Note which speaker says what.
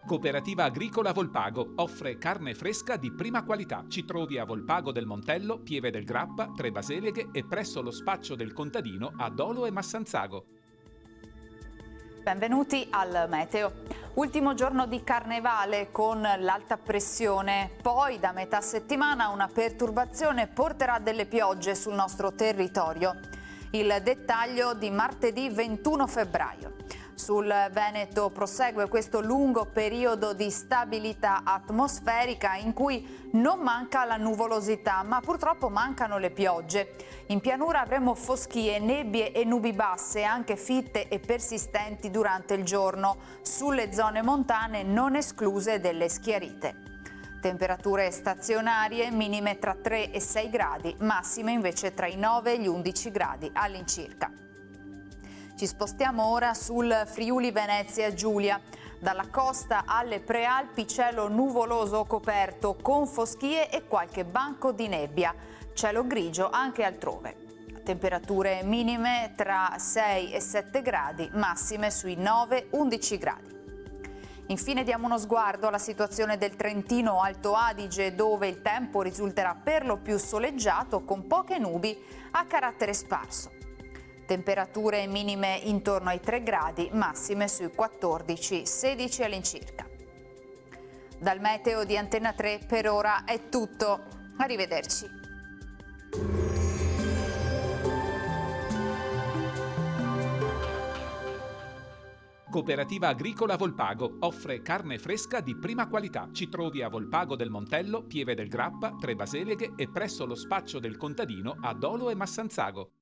Speaker 1: Cooperativa Agricola Volpago offre carne fresca di prima qualità. Ci trovi a Volpago del Montello, Pieve del Grappa, Tre Baseleghe e presso lo spaccio del contadino a Dolo e Massanzago.
Speaker 2: Benvenuti al Meteo. Ultimo giorno di carnevale con l'alta pressione, poi da metà settimana una perturbazione porterà delle piogge sul nostro territorio. Il dettaglio di martedì 21 febbraio. Sul Veneto prosegue questo lungo periodo di stabilità atmosferica in cui non manca la nuvolosità, ma purtroppo mancano le piogge. In pianura avremo foschie, nebbie e nubi basse, anche fitte e persistenti durante il giorno, sulle zone montane non escluse delle schiarite. Temperature stazionarie, minime tra 3 e 6 gradi, massime invece tra i 9 e gli 11 gradi all'incirca. Ci spostiamo ora sul Friuli Venezia Giulia. Dalla costa alle prealpi cielo nuvoloso coperto con foschie e qualche banco di nebbia. Cielo grigio anche altrove. Temperature minime tra 6 e 7 gradi, massime sui 9-11 gradi. Infine diamo uno sguardo alla situazione del Trentino Alto Adige, dove il tempo risulterà per lo più soleggiato con poche nubi a carattere sparso. Temperature minime intorno ai 3 gradi, massime sui 14-16 all'incirca. Dal meteo di Antenna 3 per ora è tutto. Arrivederci.
Speaker 1: Cooperativa Agricola Volpago offre carne fresca di prima qualità. Ci trovi a Volpago del Montello, Pieve del Grappa, Tre Baseleghe e presso lo spaccio del contadino a Dolo e Massanzago.